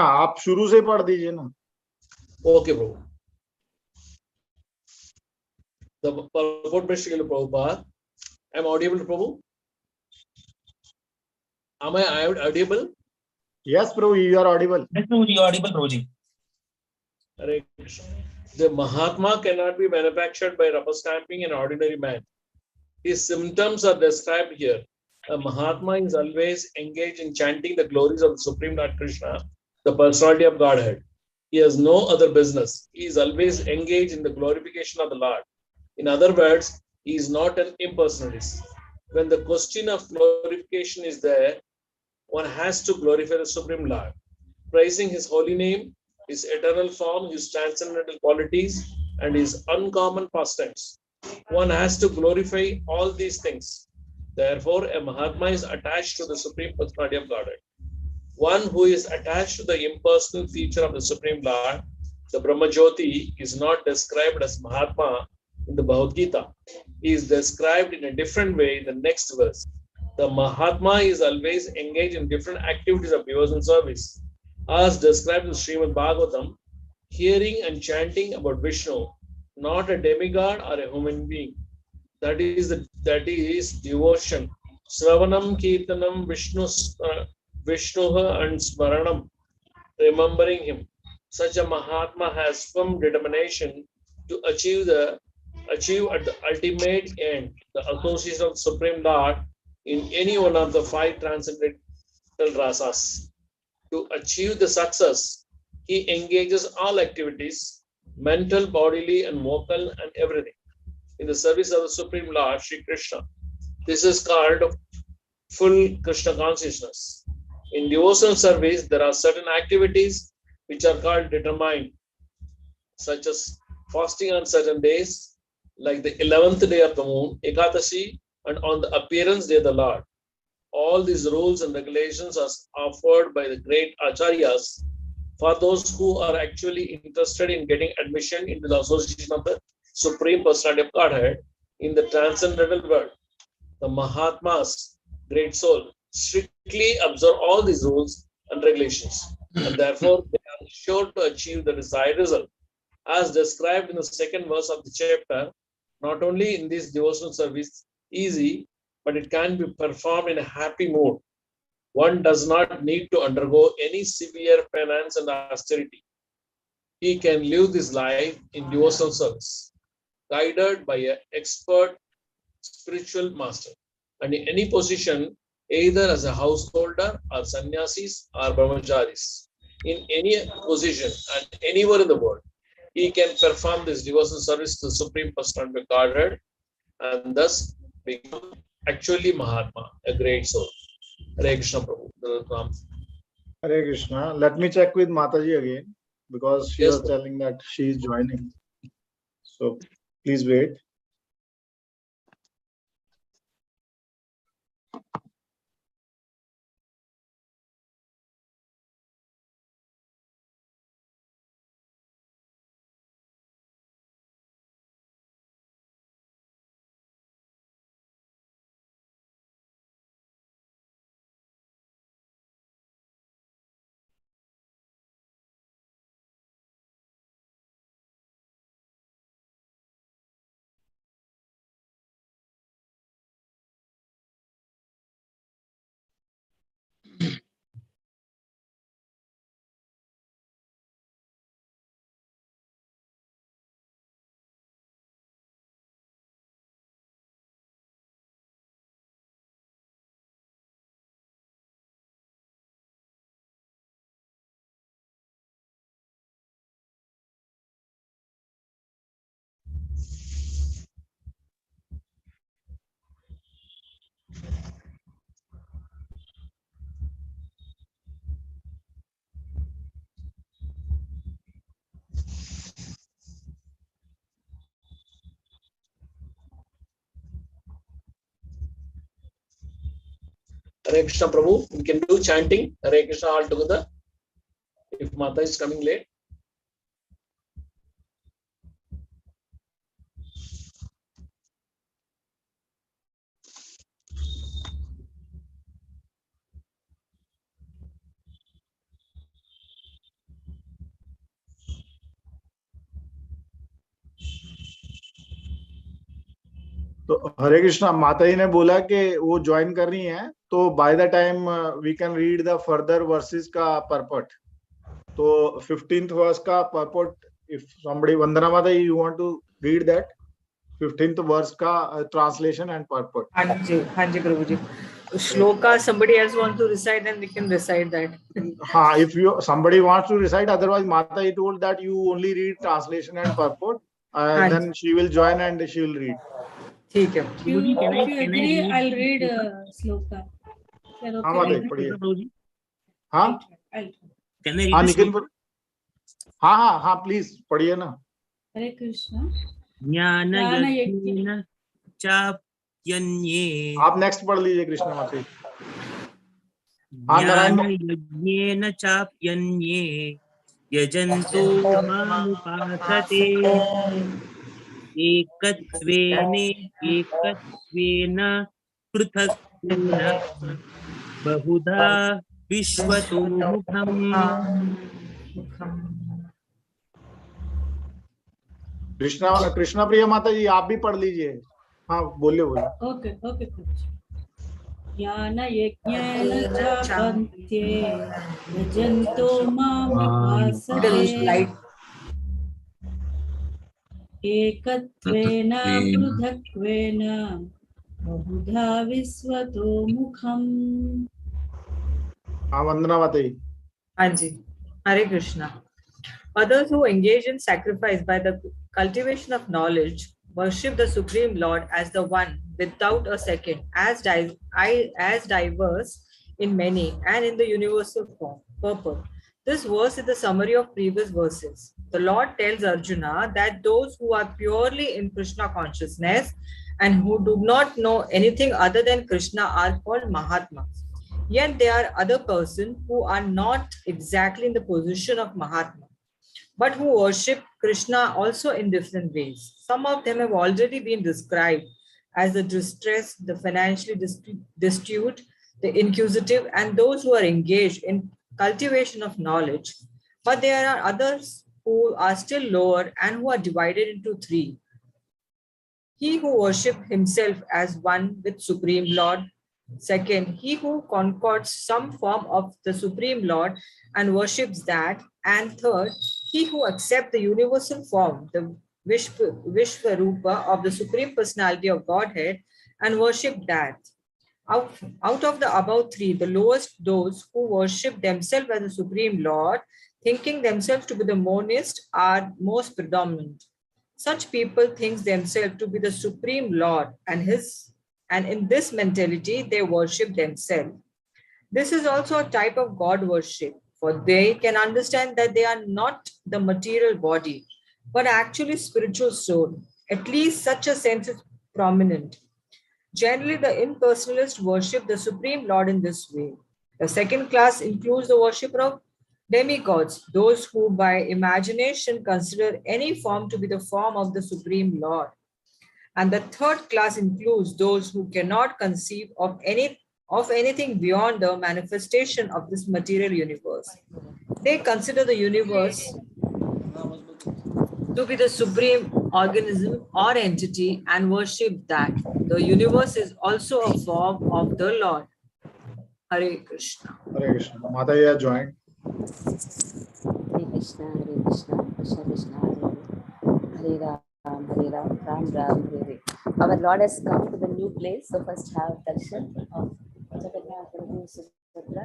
आप शुरू से पढ़ दीजिए ना. Okay, Prabhu. The purport by Srila Prabhupada. Am I audible, Prabhu? Am I audible? Yes, Prabhu, you are audible. Yes, Prabhuji, you are audible, Prabhuji. Hare Krishna. The Mahatma cannot be manufactured by rubber stamping an ordinary man. His symptoms are described here. A Mahatma is always engaged in chanting the glories of the Supreme Lord Krishna, the personality of Godhead. He has no other business. He is always engaged in the glorification of the Lord. In other words, he is not an impersonalist. When the question of glorification is there, one has to glorify the Supreme Lord, praising his holy name, his eternal form, his transcendental qualities, and his uncommon pastimes. One has to glorify all these things. Therefore, a Mahatma is attached to the Supreme Personality of Godhead. One who is attached to the impersonal feature of the Supreme Lord, the Brahmajyoti, is not described as Mahatma in the Bhagavad Gita. He is described in a different way in the next verse. The Mahatma is always engaged in different activities of devotional service. As described in Srimad Bhagavatam, hearing and chanting about Vishnu, not a demigod or a human being. That is devotion. Sravanam Kirtanam Vishnuha and Smaranam, remembering him. Such a Mahatma has firm determination to achieve at the ultimate end the association of the Supreme Lord in any one of the five transcendental rasas. To achieve the success, he engages all activities, mental, bodily, and vocal, and everything, in the service of the Supreme Lord, Sri Krishna. This is called full Krishna consciousness. In devotional service, there are certain activities which are called determined, such as fasting on certain days, like the 11th day of the moon, Ekadashi, and on the appearance day of the Lord. All these rules and regulations are offered by the great acharyas for those who are actually interested in getting admission into the association of the Supreme Personality of Godhead in the transcendental world. The Mahatmas, great soul, strictly observe all these rules and regulations, and therefore they are sure to achieve the desired result. As described in the second verse of the chapter, not only in this devotional service easy, but it can be performed in a happy mood. One does not need to undergo any severe penance and austerity. He can live this life in devotional service, guided by an expert spiritual master, and in any position, either as a householder or sannyasis or brahmacharis, in any position and anywhere in the world, he can perform this devotional service to the Supreme Personality of Godhead and thus become actually Mahatma, a great soul. Hare Krishna Prabhu. Hare Krishna. Let me check with Mataji again because she Yes, was telling that she is joining. So please wait. Hare Krishna Prabhu. We can do chanting Hare Krishna all together if Mata is coming late. तो हरे कृष्णा, माता जी ने बोला कि वो join कर रही हैं, तो by the time we can read the further verses का परपट. तो 15th वर्स का परपट, इफ somebody, वंदना माता, you want to read that 15th verse का translation and purport. हाँ जी प्रभु जी. Shloka, somebody else want to recite, and we can recite that. हाँ, if you somebody wants to recite, otherwise Mata he told that you only read translation and purport, then she will join and she will read. ठीक है. If you agree, I'll read sloka. हाँ माता जी पढ़िए. हाँ Can I read हाँ the Nikhil, sloka? हाँ हाँ हाँ प्लीज पढ़िए ना. Hare Krishna. ज्ञानयज्ञेन चाप्यन्ये आप नेक्स्ट पढ़ लीजिए कृष्ण माता जी. हाँ नारायण. ज्ञानयज्ञेन चाप्यन्ये यजन्तो मामुपासते एकत्वेन पृथक्त्वेन बहुधा विश्वतो मुखम्. कृष्णा प्रिया माता जी आप भी पढ़ लीजिए. हाँ बोलिए बोलिए. Okay, okay, Prabhuji. Jnana yajnana chapantye yajanto mamupasate ekatvena prudhakvena bahudha visvato mukham. हाँ वंदना माता जी. हाँ जी. Hare Krishna. Others who engage in sacrifice by the cultivation of knowledge worship the Supreme Lord as the one without a second, as diverse in many and in the universal form, purport. This verse is the summary of previous verses. The Lord tells Arjuna that those who are purely in Krishna consciousness and who do not know anything other than Krishna are called Mahatmas. Yet there are other persons who are not exactly in the position of Mahatma, but who worship Krishna also in different ways. Some of them have already been described as the distressed, the financially destitute, the inquisitive, and those who are engaged in cultivation of knowledge. But there are others who are still lower and who are divided into three. He who worships himself as one with Supreme Lord. Second, he who concords some form of the Supreme Lord and worships that. And third, he who accepts the universal form, the Vishvarupa of the Supreme Personality of Godhead, and worship that. Out of the above three, the lowest, those who worship themselves as the Supreme Lord, thinking themselves to be the monist, are most predominant. Such people think themselves to be the Supreme Lord, and in this mentality, they worship themselves. This is also a type of God worship, for they can understand that they are not the material body, but actually spiritual soul. At least such a sense is prominent. Generally, the impersonalists worship the Supreme Lord in this way. The second class includes the worshipper of demigods, those who by imagination consider any form to be the form of the Supreme Lord. And the third class includes those who cannot conceive of anything beyond the manifestation of this material universe. They consider the universe to be the supreme organism or entity and worship that. The universe is also a form of the Lord. Hare Krishna. Hare Krishna. Mata ji are joined. Hare Krishna, Krishna Krishna, Hare Ram, Ram Ram, Hare Hare. Our Lord has come to the new place, so first have darshan of Jagannath Prabhu Subhadra.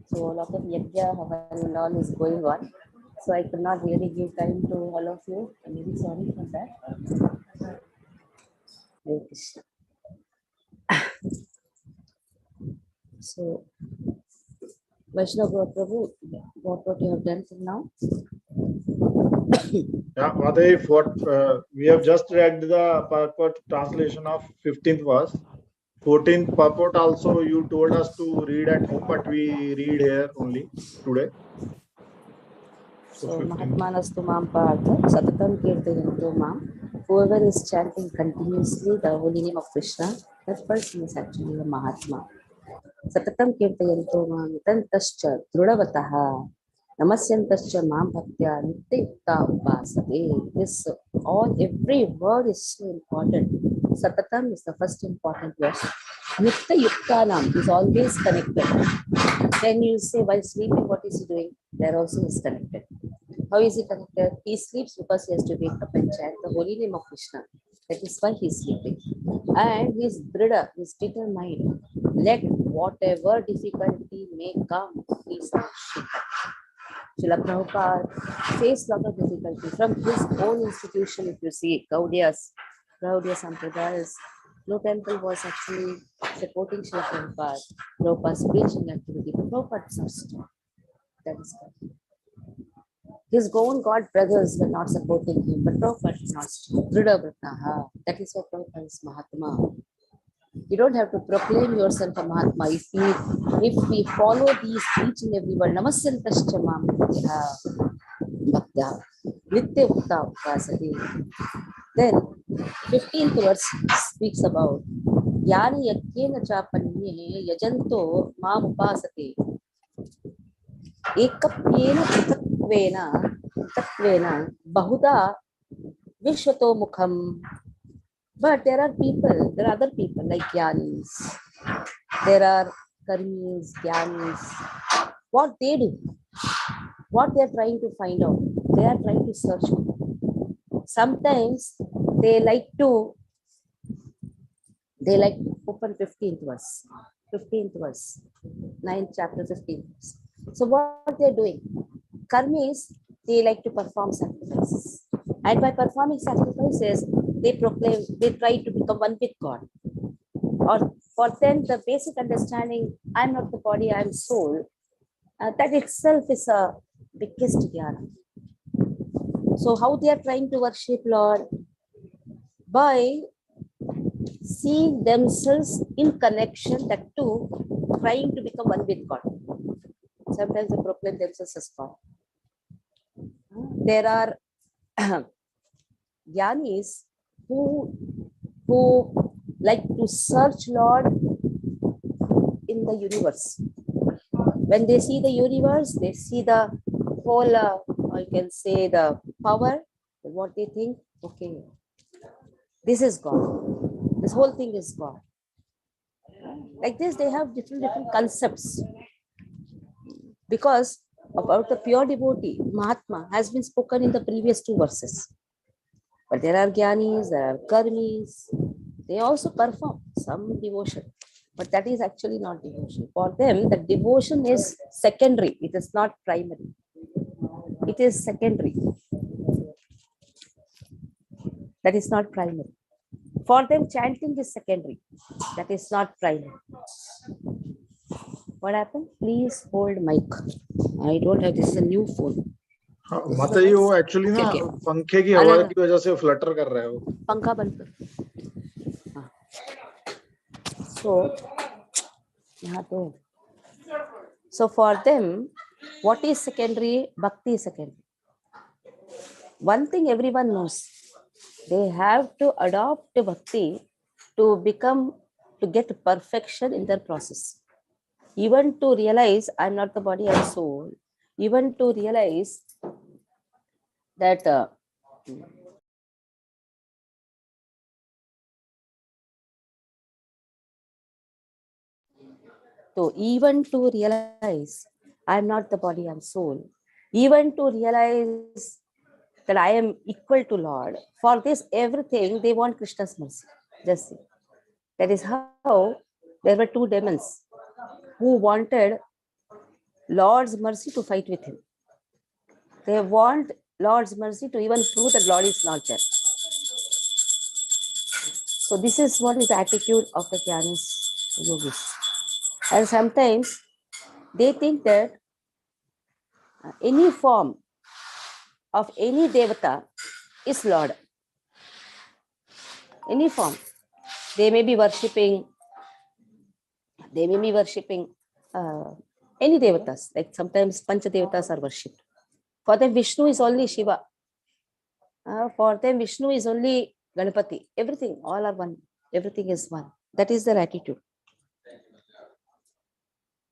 So a lot of yajna, havan and all is going on. So I could not really give time to all of you. I'm really sorry for that. Hare Krishna. So Vaishnava Prabhu, what you have done till now? Yeah, Mata ji, we have just read the purport translation of 15th verse. 14th purport also you told us to read at home, but we read here only today. So Mahatmanastu Mam Partha Satatam Kirtayanto Mam. Whoever is chanting continuously the holy name of Krishna, that person is actually a Mahatma. Satatam Kirtayanto Mam Tantascha Drudavataha Namasyantascha Mam Bhaktya Nityukta Upasate. This every word is so important. Satatam is the first important verse. Yukta Yuktanam is always connected. Then you say, while sleeping, what is he doing? There also is connected. How is he connected? He sleeps because he has to wake up and chant the holy name of Krishna. That is why he is sleeping. And he is drida, he is determined. Let whatever difficulty may come, he is not shaken. Srila Prabhupada faced a lot of difficulty from his own institution. If you see Gaudiya Sampradayas, no temple was actually supporting Srila Prabhupada. Prabhupada's preaching activity, but Prabhupada is not strong. That is correct. His own God brothers were not supporting him, but Prabhupada is not strong. That is why Prabhupada is Mahatma. You don't have to proclaim yourself a Mahatma. If we follow these each and every word, Namasantascha Mamritya Bhakta Nitya Ukta Ukasati. Then 15th verse speaks about Jnana Yakyena Chapanye Yajanto Mam Upasate Ekapyena Prithakvena Bahuda Vishwato Mukham. But there are other people like Jnanis. There are Karmis, Jnanis. What they do, what they are trying to find out, they are trying to search. Sometimes they like to open 15th verse, 9th chapter, 15th verse. So what they are doing? Karmis, they like to perform sacrifices. And by performing sacrifices, they try to become one with God. Or for them, the basic understanding, I'm not the body, I'm soul, that itself is a biggest jnana. So how they are trying to worship Lord? By seeing themselves in connection, that too, trying to become one with God. Sometimes they proclaim themselves as God. There are Jnanis who like to search Lord in the universe. When they see the universe, they see the whole, I can say, the power, what they think, okay, this is God. This whole thing is God. Like this, they have different concepts. Because about the pure devotee, Mahatma, has been spoken in the previous 2 verses. But there are Jnanis, there are Karmis. They also perform some devotion. But that is actually not devotion. For them, the devotion is secondary. It is not primary. It is secondary. That is not primary. For them, chanting is secondary. That is not primary. What happened? Please hold mic. I don't have, this is a new phone. माताजी वो actually ना पंखे की हवा की वजह से Flutter कर रहा है वो. पंखा बंद कर. So for them, what is secondary? Bhakti is secondary. One thing everyone knows, they have to adopt bhakti to get perfection in their process. Even to realize I'm not the body, I'm soul. Even to realize that even to realize I'm not the body, I'm soul. Even to realize that I am equal to Lord. For this, everything, they want Krishna's mercy. Just see. That is how there were 2 demons who wanted Lord's mercy to fight with him. They want Lord's mercy to even prove that Lord is not there. So this is what is the attitude of the Jnanis, yogis. And sometimes they think that any form of any devata is Lord. Any form. They may be worshipping any devatas, like sometimes Pancha devatas are worshipped. For them, Vishnu is only Shiva. For them, Vishnu is only Ganapati. Everything, all are one. Everything is one. That is their attitude.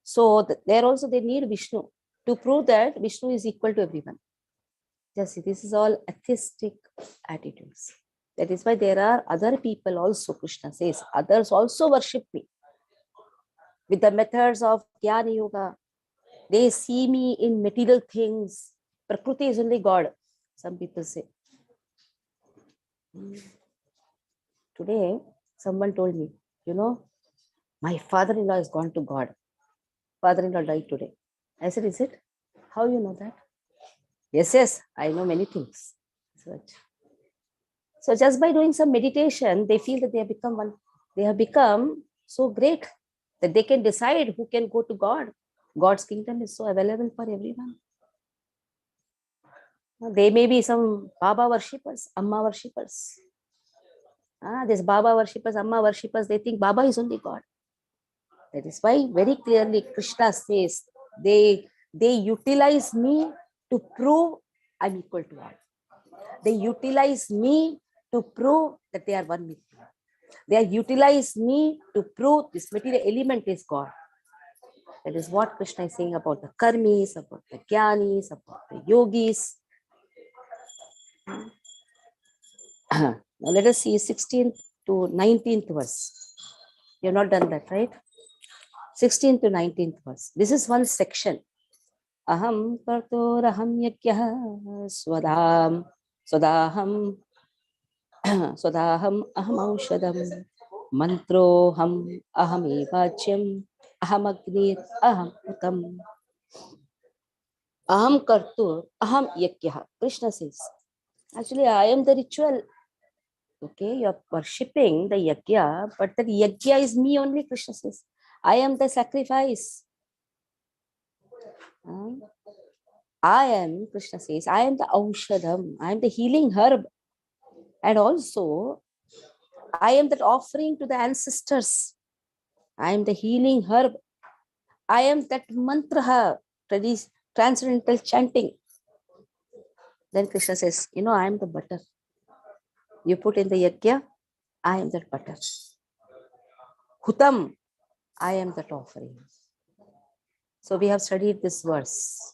So there also they need Vishnu to prove that Vishnu is equal to everyone. Just see, this is all atheistic attitudes. That is why there are other people also, Krishna says, others also worship me. With the methods of Jnana Yoga, they see me in material things. Prakriti is only God, some people say. Today, someone told me, my father-in-law has gone to God. Father-in-law died today. I said, is it? How you know that? Yes, I know many things. So just by doing some meditation, they feel that they have become one. They have become so great that they can decide who can go to God. God's kingdom is so available for everyone. They may be some Baba worshippers, Amma worshippers. These Baba worshippers, Amma worshippers, they think Baba is only God. That is why very clearly Krishna says, they utilize me to prove I'm equal to all. They utilize me to prove that they are one with me. They utilize me to prove this material element is God. That is what Krishna is saying about the karmis, about the jnanis, about the yogis. Now let us see 16th to 19th verse. You have not done that, right? 16th to 19th verse. This is one section. Aham kartoraham yagyah swadaham aham aushadam mantroham aham evachyam aham agnir aham utam. Aham kartur aham yagyah. Krishna says, actually I am the ritual. Okay, you are worshipping the yajna, but the yajna is me only, Krishna says. I am the sacrifice. I am, Krishna says, I am the aushadam. I am the healing herb. And also, I am that offering to the ancestors. I am the healing herb. I am that mantra, transcendental chanting. Then Krishna says, I am the butter. You put in the yajna, I am that butter. Hutam, I am that offering. So we have studied this verse.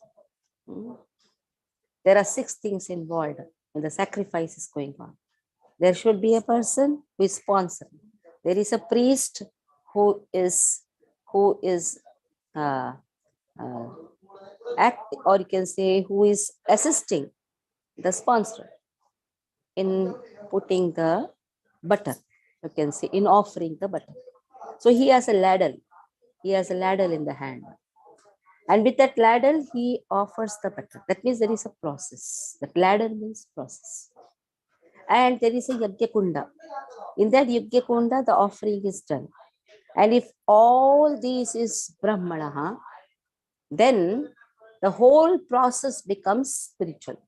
There are 6 things involved when the sacrifice is going on. There should be a person who is sponsoring. There is a priest who is or you can say who is assisting the sponsor in putting the butter. You can say in offering the butter. So he has a ladle. He has a ladle in the hand. And with that ladle, he offers the butter. That means there is a process. That ladle means process. And there is a yajna kunda. In that yajna kunda, the offering is done. And if all this is brahmanaha, then the whole process becomes spiritual.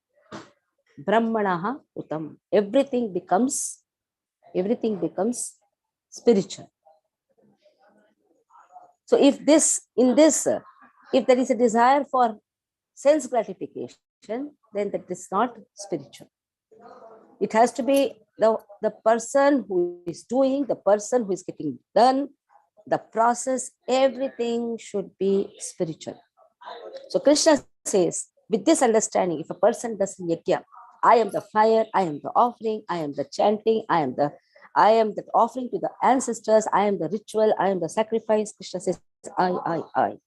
Brahmanaha utam. Everything becomes spiritual. So if there is a desire for sense gratification, then that is not spiritual. It has to be the person who is doing, the person who is getting done, the process, everything should be spiritual. So Krishna says, with this understanding, if a person does yajna, I am the fire, I am the offering, I am the chanting, I am the offering to the ancestors, I am the ritual, I am the sacrifice. Krishna says, I.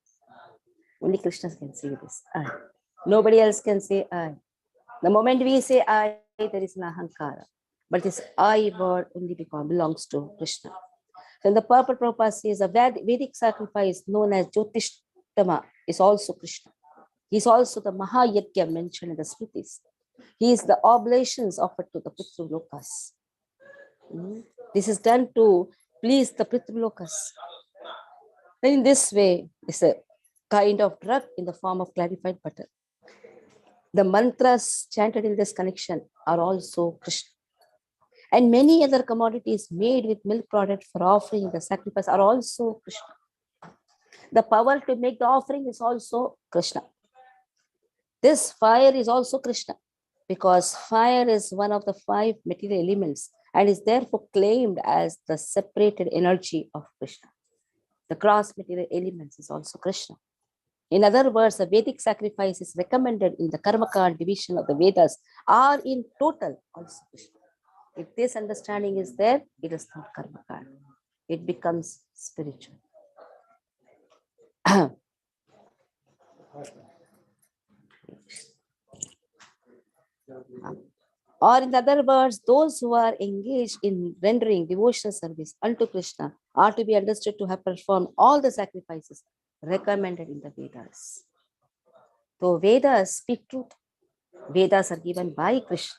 Only Krishna can say this. I. Nobody else can say I. The moment we say I, there is an ahankara. But this I word only belongs to Krishna. So in the purport Prabhupada says, the Vedic sacrifice known as Jyotishtama is also Krishna. He is also the Mahayajna mentioned in the Smritis. He is the oblations offered to the Pitrulokas. This is done to please the Pitrulokas. And in this way, it's a kind of drug in the form of clarified butter. The mantras chanted in this connection are also Krishna. And many other commodities made with milk product for offering the sacrifice are also Krishna. The power to make the offering is also Krishna. This fire is also Krishna, because fire is one of the 5 material elements and is therefore claimed as the separated energy of Krishna. The gross material elements is also Krishna. In other words, the Vedic sacrifice is recommended in the Karmakand division of the Vedas are in total also Krishna. If this understanding is there, it is not karma card. It becomes spiritual. Or in other words, those who are engaged in rendering devotional service unto Krishna are to be understood to have performed all the sacrifices recommended in the Vedas. So Vedas speak truth. Vedas are given by Krishna.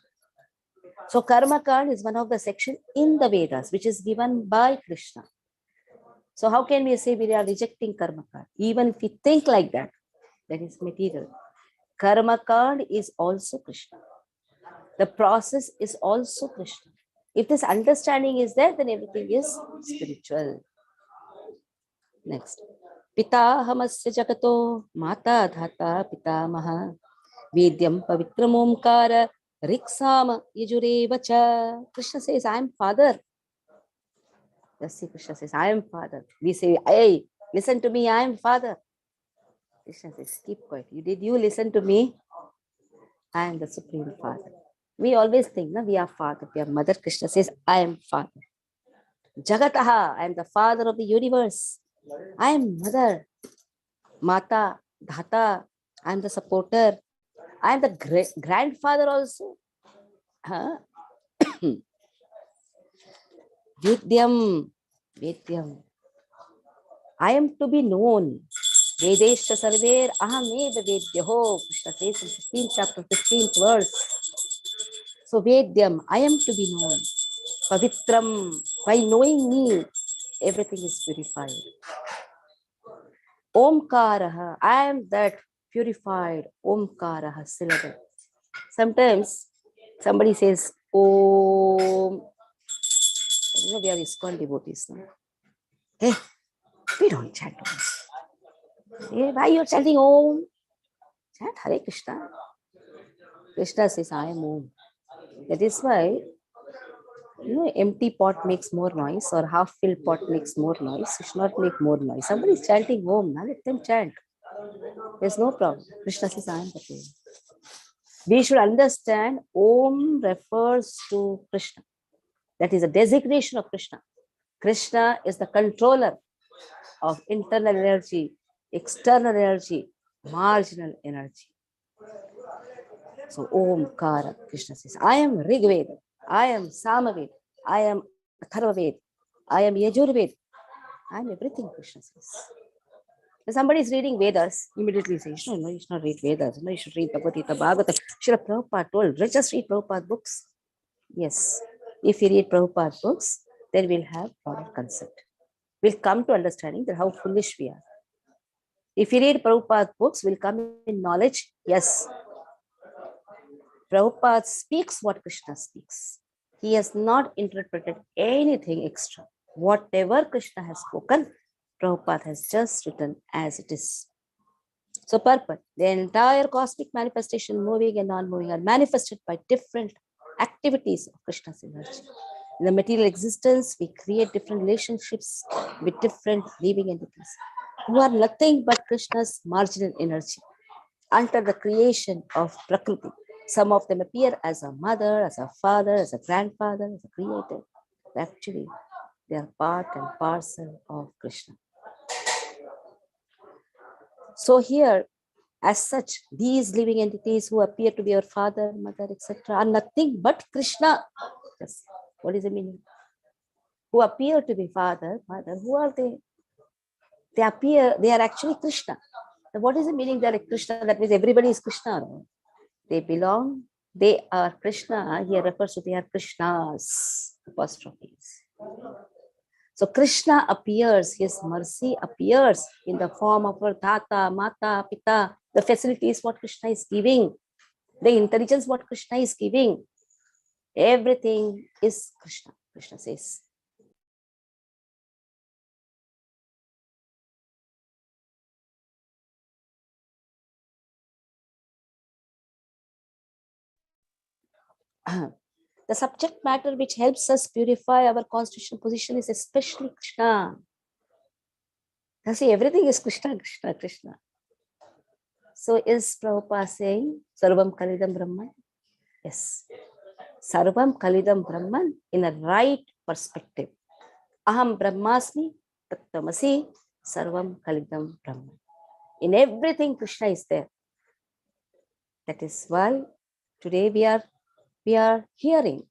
So karma kand is one of the sections in the Vedas which is given by Krishna. So how can we say we are rejecting karma kand? Even if we think like that, that is material. Karma kand is also Krishna. The process is also Krishna. If this understanding is there, then everything is spiritual. Next. Pita hamasya jagato mata dhata pitamaha vedyam pavitramomkara riksama yajurevacha. Krishna says, I am father. Just see, Krishna says, I am father. We say, hey, listen to me, I am father. Krishna says, keep quiet. Did you listen to me? I am the Supreme Father. We always think, no, we are father, we are mother. Krishna says, I am father. Jagataha, I am the father of the universe. I am mother. Mata, dhata, I am the supporter. I am the grandfather also. Huh? Vedyam, Vedyam. I am to be known. Vedeshta sarver ahamed vedyaho. Krishna says in 15th chapter, 15th verse. So Vedyam, I am to be known. Pavitram, by knowing me, everything is purified. Omkaraha, I am that purified Omkaraha syllable. Sometimes somebody says Om. You know, we are ISKCON devotees now. Hey, we don't chant Om. Hey, why you are chanting Om? Chant Hare Krishna. Krishna says, I am Om. That is why, you know, empty pot makes more noise or half-filled pot makes more noise. You should not make more noise. Somebody is chanting Om. Now let them chant. There's no problem. Krishna says, I am the Om. We should understand Om refers to Krishna. That is a designation of Krishna. Krishna is the controller of internal energy, external energy, marginal energy. So Omkara, Krishna says, I am Rigveda, I am Samaveda, I am Atharvaveda, I am Yajurveda, I am everything, Krishna says. If somebody is reading Vedas, immediately says, no, you should not read Vedas, no, you should read Bhagavad Gita, Bhagavatam. Srila Prabhupada told, just read Prabhupada books. Yes, if you read Prabhupada books, then we'll have broader concept. We'll come to understanding that how foolish we are. If you read Prabhupada books, we'll come in knowledge. Yes, Prabhupada speaks what Krishna speaks. He has not interpreted anything extra. Whatever Krishna has spoken, Prabhupada has just written as it is. So purport, the entire cosmic manifestation, moving and non-moving, are manifested by different activities of Krishna's energy. In the material existence, we create different relationships with different living entities who are nothing but Krishna's marginal energy. Under the creation of Prakriti, some of them appear as a mother, as a father, as a grandfather, as a creator. Actually, they are part and parcel of Krishna. So here, as such, these living entities who appear to be our father, mother, etc., are nothing but Krishna. Yes. What is the meaning? Who appear to be father, mother, who are they? They appear, they are actually Krishna. Now, what is the meaning they are Krishna? That means everybody is Krishna. No? They belong, they are Krishna. Here refers to they are Krishnas, apostrophes. So Krishna appears, his mercy appears in the form of our Tata, Mata, Pita. The facility is what Krishna is giving. The intelligence what Krishna is giving. Everything is Krishna, Krishna says. The subject matter which helps us purify our constitutional position is especially Krishna. Now see, everything is Krishna, Krishna, Krishna. So is Prabhupada saying, Sarvam Kalidam Brahman? Yes. Sarvam Kalidam Brahman in a right perspective. Aham Brahmasmi Tattamasi Sarvam Kalidam Brahman. In everything, Krishna is there. That is why today we are hearing,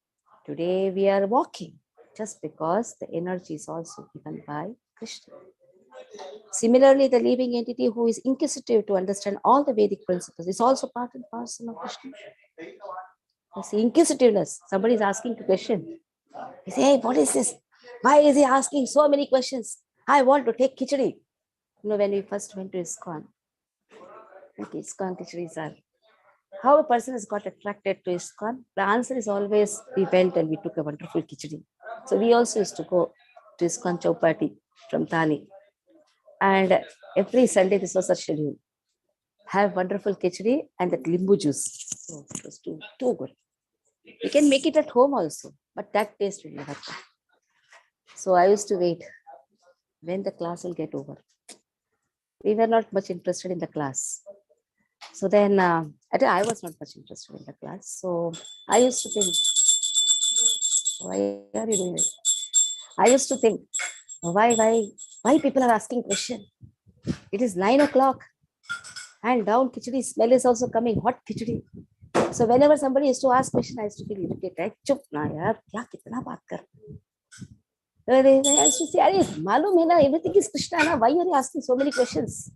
today we are walking, just because the energy is also given by Krishna. Similarly, the living entity who is inquisitive to understand all the Vedic principles is also part and parcel of Krishna. That's the inquisitiveness. Somebody is asking a question. He say, hey, what is this? Why is he asking so many questions? I want to take khichdi. When we first went to ISKCON, ISKCON khichdi's are how a person has got attracted to ISKCON. The answer is always we went and we took a wonderful khichdi. So we also used to go to ISKCON Chowpatty from Thane. And every Sunday, this was our schedule. Have wonderful khichdi and that limbu juice. So it was too good. You can make it at home also, but that taste will never come. So I used to wait when the class will get over. We were not much interested in the class. So then I was not much interested in the class. So I used to think, why are you doing it? I used to think, why people are asking question? It is 9 o'clock and down khichdi smell is also coming, hot khichdi. So whenever somebody used to ask question, I used to feel irritated. Chup na yaar, kya kitna baat kar. I used to say, malum hai na, everything is Krishna na. Why are you asking so many questions?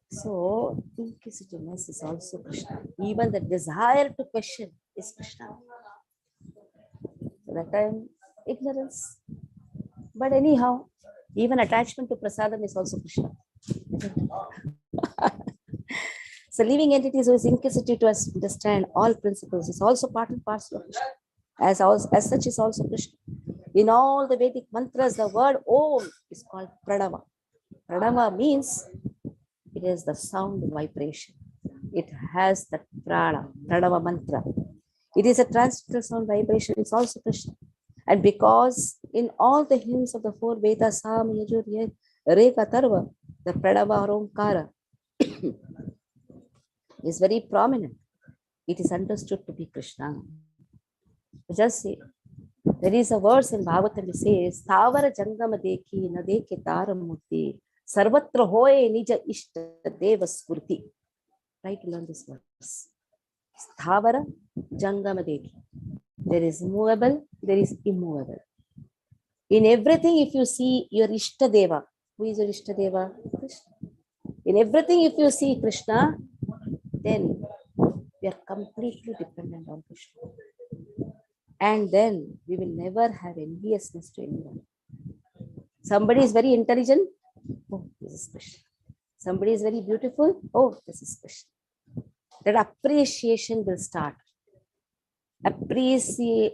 So inquisitiveness is also Krishna. Even the desire to question is Krishna. So that time, ignorance. But anyhow, even attachment to prasadam is also Krishna. So living entities who is inquisitive to understand all principles is also part and parcel of Krishna. As such is also Krishna. In all the Vedic mantras, the word Om is called Pranava. Pranava means it is the sound vibration. It has the prana, Pranava mantra. It is a transcendental sound vibration. It's also Krishna. And because in all the hymns of the four Vedas, Sam, Yajur, Reka, Tarva, the Pranava or Omkara is very prominent. It is understood to be Krishna. Just see, there is a verse in Bhagavatam that says, Thavara Jangama Dekhi, Nadeke Taramurti, Sarvatra Hoye Nija Ishta Deva Spurti. Try to learn this verse. Thavara Jangama Dekhi. There is movable, there is immovable. In everything, if you see your Ishta Deva, who is your Ishta Deva? Krishna. In everything, if you see Krishna, then we are completely dependent on Krishna. And then we will never have enviousness to anyone. Somebody is very intelligent. Oh, this is Krishna. Somebody is very beautiful. Oh, this is Krishna. That appreciation will start. Appreciating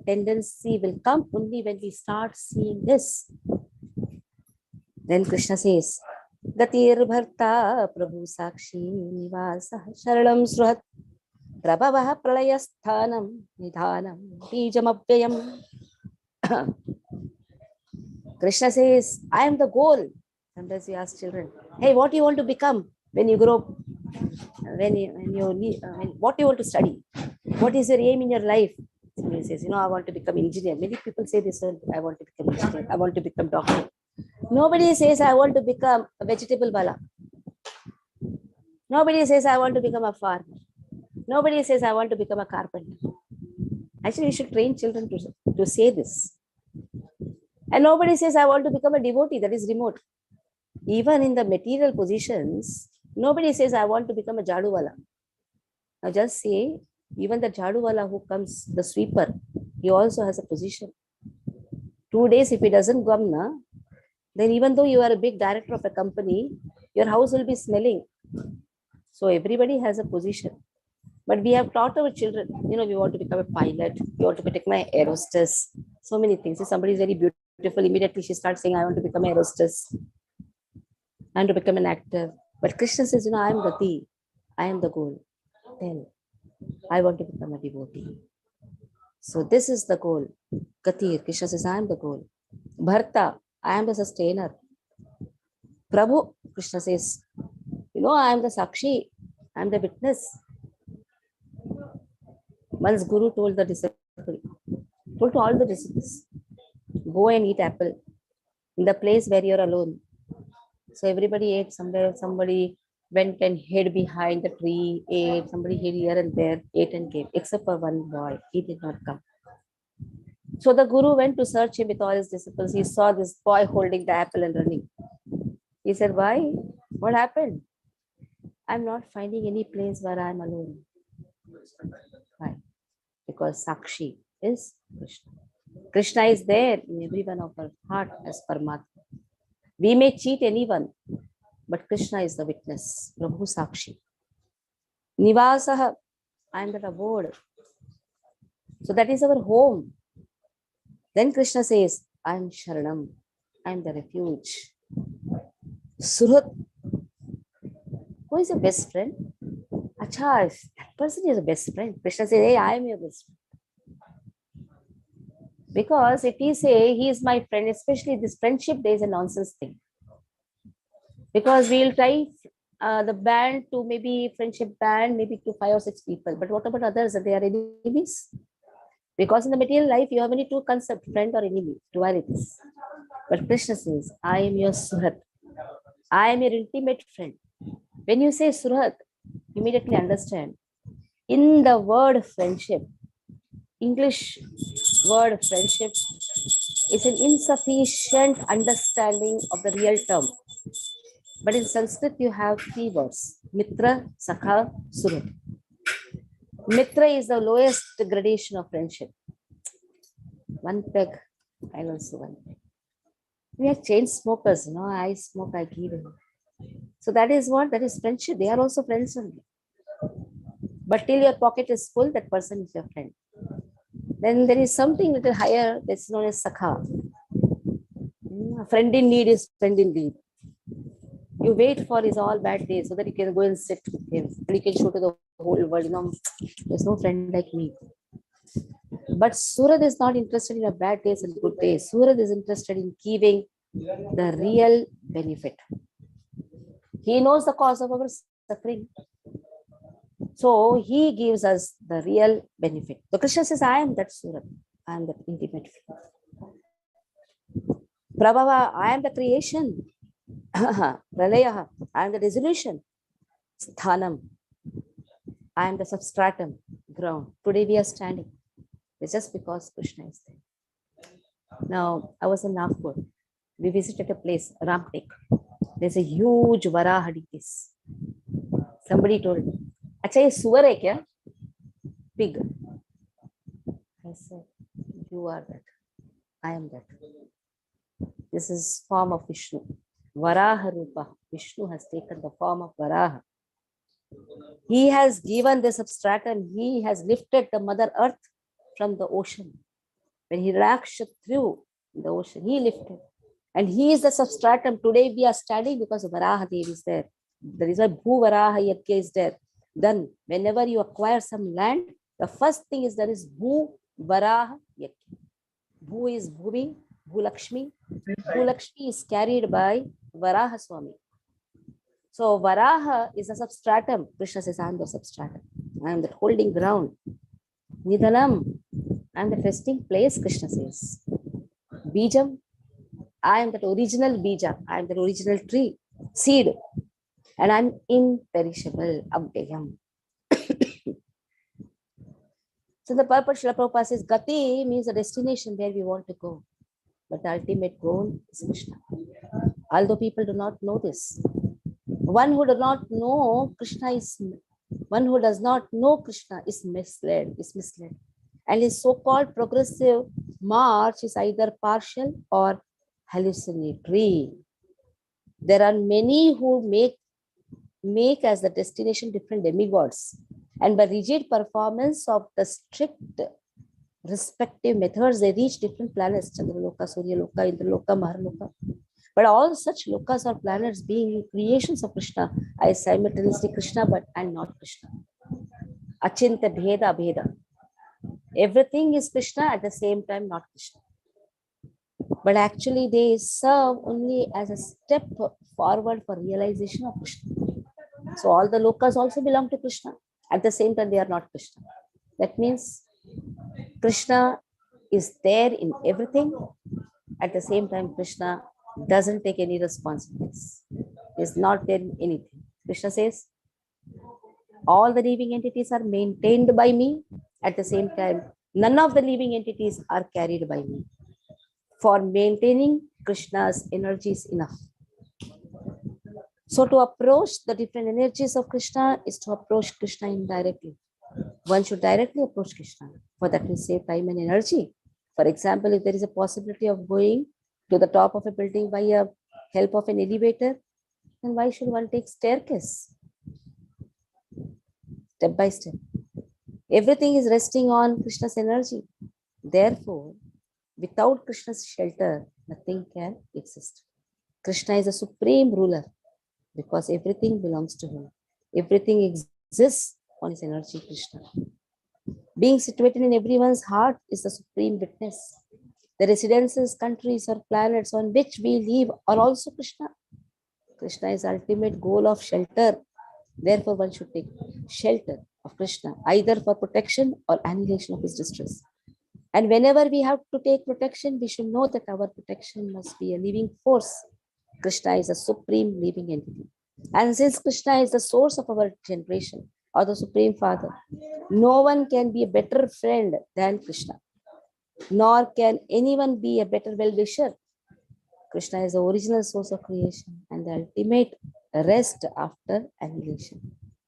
tendency will come only when we start seeing this. Then Krishna says, Gatir Bharta Prabhu Sakshi Nivasa Sharanam Sruhat Prabhavaha Pralayasthanam Nidhanam Bijamapyayam. Krishna says, I am the goal. Sometimes we ask children, hey, what do you want to become when you grow up? What do you want to study? What is your aim in your life? Somebody says, I want to become engineer. Many people say this, I want to become engineer. I want to become doctor. Nobody says, I want to become a vegetable wala. Nobody says, I want to become a farmer. Nobody says, I want to become a carpenter. Actually, we should train children to say this. And nobody says, I want to become a devotee. That is remote. Even in the material positions, nobody says, I want to become a jaduwala. Now just say, even the jaduwala who comes, the sweeper, he also has a position. 2 days, if he doesn't come, then even though you are a big director of a company, your house will be smelling. So everybody has a position. But we have taught our children, we want to become a pilot, we want to become an air hostess, so many things. If somebody is very beautiful, immediately she starts saying, I want to become an air hostess, I want to become an actor. But Krishna says, I am Gati, I am the goal. Then I want to become a devotee. So this is the goal. Gati, Krishna says, I am the goal. Bharta, I am the sustainer. Prabhu, Krishna says, I am the Sakshi, I am the witness. Once Guru told the disciple, told to all the disciples, go and eat apple in the place where you're alone. So everybody ate somewhere, somebody went and hid behind the tree, ate, somebody hid here and there, ate and came, except for one boy. He did not come. So the Guru went to search him with all his disciples. He saw this boy holding the apple and running. He said, why? What happened? I'm not finding any place where I'm alone. Why? Because Sakshi is Krishna. Krishna is there in every one of our heart as Paramatma. We may cheat anyone, but Krishna is the witness. Prabhu Sakshi. Nivasaha, I am that abode. So that is our home. Then Krishna says, I am Sharanam. I am the refuge. Surat. Who is your best friend? Acha, if that person is a best friend. Krishna says, hey, I am your best friend. Because if he say he is my friend, especially this friendship, there is a nonsense thing. Because we will try the band to maybe friendship band, maybe to 5 or 6 people. But what about others? They are enemies. Because in the material life, you have only 2 concepts, friend or enemy, dualities. But Krishna says, I am your Surat. I am your intimate friend. When you say Surat, immediately understand. In the word friendship, English word friendship is an insufficient understanding of the real term. But in Sanskrit, you have 3 words, Mitra, Sakha, Surat. Mitra is the lowest gradation of friendship. One peg, I'll also one peg. We are chain smokers, no, I smoke, I give him. So that is what? That is friendship. They are also friends only. But till your pocket is full, that person is your friend. Then there is something little higher that's known as Sakha. A friend in need is friend in need. You wait for his all bad days so that you can go and sit with him. And you can show to the whole world, there's no friend like me. But Surad is not interested in your bad days and good days. Surad is interested in giving the real benefit. He knows the cause of our suffering. So he gives us the real benefit. So Krishna says, I am that Surad. I am that intimate friend. Prabhava, I am the creation. Pralayaha, I am the dissolution. Sthanam, I am the substratum, ground. Today we are standing. It's just because Krishna is there. Now, I was in Nagpur. We visited a place, Ramtek. There's a huge Varaha case. Somebody told me, Acha, ye suvar hai kya? Pig. I said, you are that. I am that. This is form of Vishnu. Varaha Rupa. Vishnu has taken the form of Varaha. He has given the substratum. He has lifted the Mother Earth from the ocean. When he raksha through the ocean, he lifted. And he is the substratum. Today we are standing because Varaha Devi is there. That is why Bhu Varaha Yakya is there. Then whenever you acquire some land, the first thing is there is Bhu Varaha Yakya. Bhu is Bhumi, Bhu Lakshmi. Bhu Lakshmi is carried by Varaha Swami. So Varaha is a substratum. Krishna says, I am the substratum. I am the holding ground. Nidhanam, I am the resting place, Krishna says. Bijam, I am that original bija. I am the original tree, seed. And I am imperishable, Abhyayam. So the purpose, Srila Prabhupada says, Gati means a destination where we want to go. But the ultimate goal is Krishna. Although people do not know this. One who does not know Krishna is, one who does not know Krishna is misled. And his so-called progressive march is either partial or hallucinatory. There are many who make as the destination different demigods. And by rigid performance of the strict respective methods, they reach different planets, Chandraloka, Suryaloka, Indraloka, Maharloka. But all such lokas or planets being creations of Krishna, I simultaneously Krishna, but and not Krishna. Achinta Bheda Bheda. Everything is Krishna, at the same time not Krishna. But actually they serve only as a step forward for realization of Krishna. So all the lokas also belong to Krishna. At the same time, they are not Krishna. That means Krishna is there in everything. At the same time, Krishna doesn't take any responsibilities. Is not there in anything. Krishna says, all the living entities are maintained by me. At the same time, none of the living entities are carried by me. For maintaining Krishna's energy is enough. So to approach the different energies of Krishna is to approach Krishna indirectly. One should directly approach Krishna. For that will save time and energy. For example, if there is a possibility of going to the top of a building by a help of an elevator, then why should one take staircase? Step by step. Everything is resting on Krishna's energy. Therefore, without Krishna's shelter, nothing can exist. Krishna is a supreme ruler because everything belongs to him. Everything exists on his energy, Krishna. Being situated in everyone's heart is the supreme witness. The residences, countries, or planets on which we live are also Krishna. Krishna is the ultimate goal of shelter. Therefore, one should take shelter of Krishna, either for protection or annihilation of his distress. And whenever we have to take protection, we should know that our protection must be a living force. Krishna is a supreme living entity. And since Krishna is the source of our generation, or the Supreme Father, no one can be a better friend than Krishna, nor can anyone be a better well-wisher. Krishna is the original source of creation and the ultimate rest after annihilation.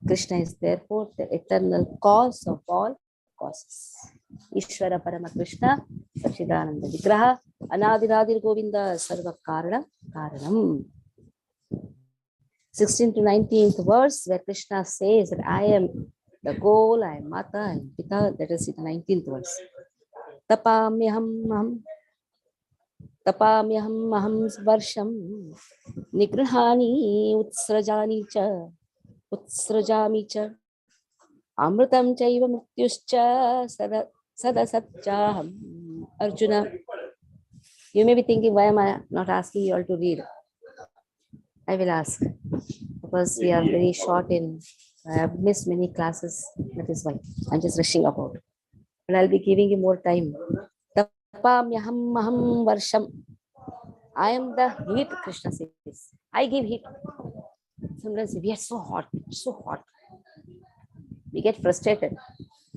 Krishna is therefore the eternal cause of all causes. Ishvara Parama Krishna, Sachidananda Vigraha, Anadiradir Govinda Sarva Karana Karanam. 16th to 19th verse, where Krishna says that I am the goal, I am Mata, I am Pita. Let us see the 19th verse. Tapamyaham varsham nigrihani utsrajami cha amrutam chaiva mrityuscha sadasatchaham. Arjuna, you may be thinking, why am I not asking you all to read? I will ask, because we are very short in, I have missed many classes, that is why I'm just rushing about. But I'll be giving you more time. Tapamyaham maham varsham. I am the heat, Krishna says. I give heat. Sometimes we are so hot, so hot. We get frustrated.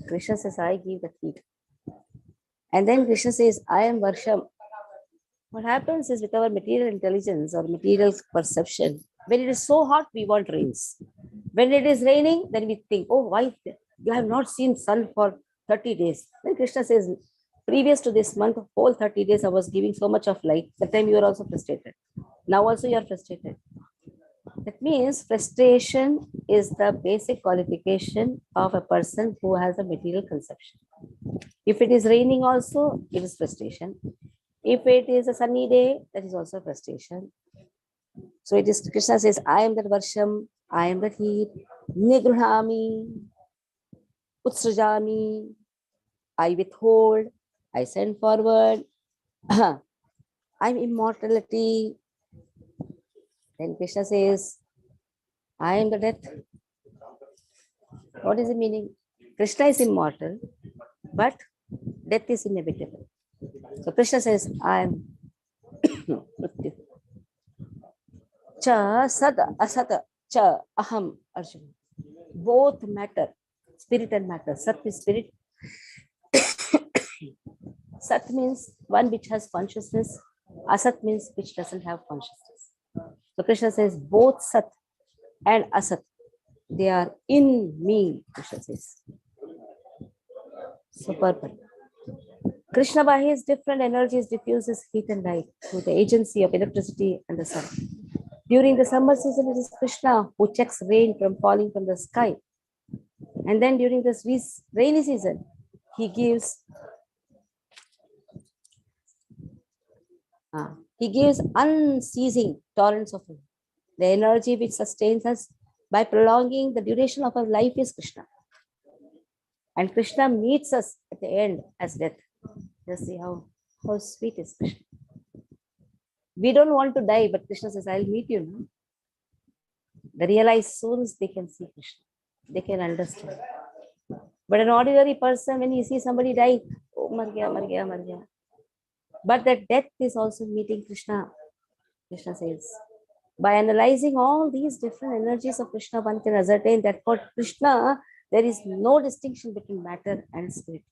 Krishna says, I give the heat. And then Krishna says, I am varsham. What happens is with our material intelligence or material perception, when it is so hot, we want rains. When it is raining, then we think, oh, why? You have not seen sun for 30 days. Then Krishna says, previous to this month, whole 30 days, I was giving so much of light. That time you are also frustrated. Now also you are frustrated. That means frustration is the basic qualification of a person who has a material conception. If it is raining also, it is frustration. If it is a sunny day, that is also frustration. So it is, Krishna says, I am that varsham, I am that heat, nigruhami, utsrajami, I withhold, I send forward, I'm immortality. Then Krishna says, I am the death. What is the meaning? Krishna is immortal, but death is inevitable. So Krishna says, I am Mrityu. Cha sad asat cha aham Arjuna. Both matter, spirit and matter. Sat is spirit. Sat means one which has consciousness. Asat means which doesn't have consciousness. So Krishna says both Sat and Asat, they are in me, Krishna says. So purple. Krishna by his different energies diffuses heat and light through the agency of electricity and the sun. During the summer season, it is Krishna who checks rain from falling from the sky. And then during this rainy season, he gives unceasing torrents of rain. The energy which sustains us by prolonging the duration of our life is Krishna. And Krishna meets us at the end as death. Just see how sweet is Krishna. We don't want to die, but Krishna says, I'll meet you. No? The realized souls, they can see Krishna. They can understand. But an ordinary person, when he sees somebody die, oh, mar gaya, mar gaya, mar gaya. But that death is also meeting Krishna. Krishna says, by analyzing all these different energies of Krishna, one can ascertain that for Krishna, there is no distinction between matter and spirit.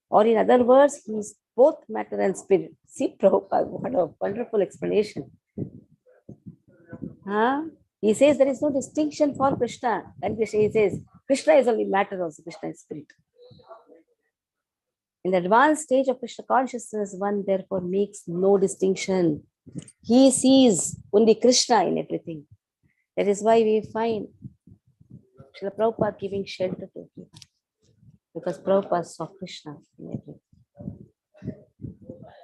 Or in other words, he is both matter and spirit. See, Prabhupada, what a wonderful explanation. Huh? He says there is no distinction for Krishna. And he says, Krishna is only matter also, Krishna is spirit. In the advanced stage of Krishna consciousness, one therefore makes no distinction. He sees only Krishna in everything. That is why we find Srila Prabhupada giving shelter to him. Because Prabhupada saw Krishna in everything.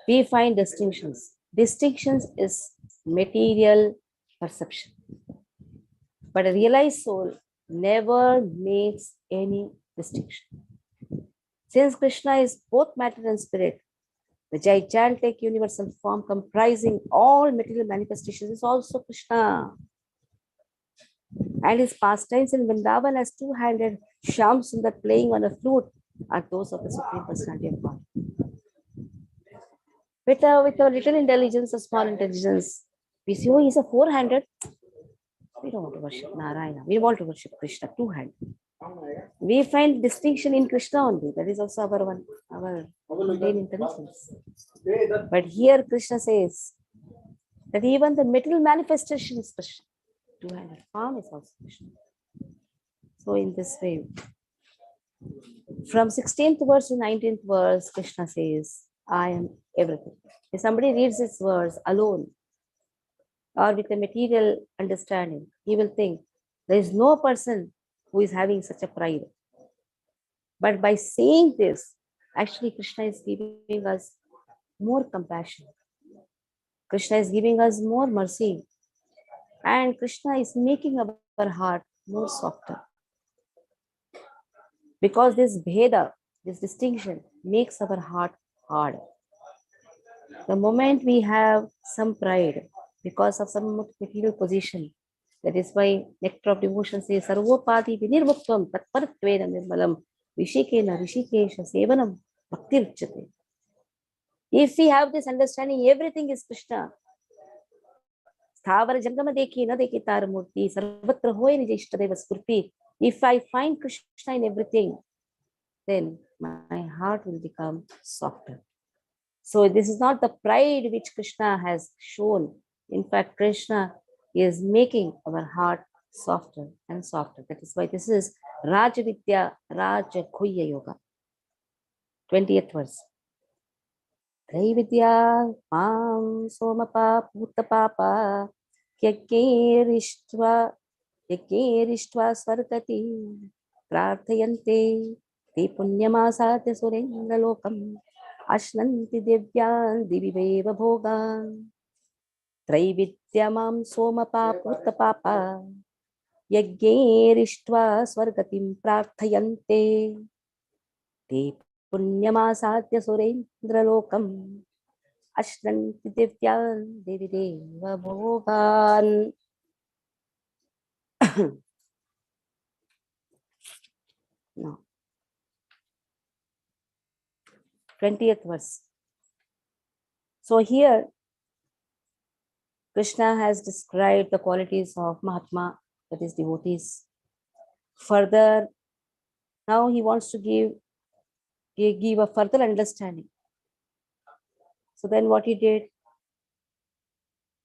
We find distinctions. Distinctions is material perception. But a realized soul never makes any distinction. Since Krishna is both matter and spirit, the gigantic universal form comprising all material manifestations is also Krishna. And his pastimes in Vrindavan as two-handed Shyam Sundar playing on a flute are those of the Supreme Personality of God. With a little intelligence, a small intelligence, we see, oh, he's a four-handed. We don't want to worship Narayana. We want to worship Krishna, two-handed. We find distinction in Krishna only. That is also our main intelligence. But here Krishna says that even the material manifestation is Krishna. Two-handed form is also Krishna. So in this way, from 16th verse to 19th verse, Krishna says, I am everything. If somebody reads this verse alone or with a material understanding, he will think there is no person who is having such a pride. But by saying this, actually Krishna is giving us more compassion. Krishna is giving us more mercy. And Krishna is making our heart more softer. Because this bheda, this distinction, makes our heart hard. The moment we have some pride because of some material position, that is why Nectar of Devotion says, Sarvopati vinirmuktvam tatparatvena nirmalam rishikena rishikesha sevanam bhakti ruchyate. If we have this understanding, everything is Krishna. Sthavara jangama dekhi na dekhi tar murti sarvatra hoye nija ishtadeva spurti. If I find Krishna in everything, then my heart will become softer. So this is not the pride which Krishna has shown. In fact, Krishna is making our heart softer and softer. That is why this is Rajavidya Rajakhuya Yoga. 20th verse. Traividya Pam Somapa Putapapa Yakeriштva Svargati Prarthayante Te Punyamasatya Surendra Lokam Ashnanti Divyan Diviveva Bhogan Traividyamam Somapa Putapapa Yagerištva Svargatim Prarthayante Te Punyamasadya Surendra Lokam Ashnanti Divyan Diviveva Bhogan. No. 20th verse. So here, Krishna has described the qualities of Mahatma, that is devotees. Further, now he wants to give a further understanding. So then what he did,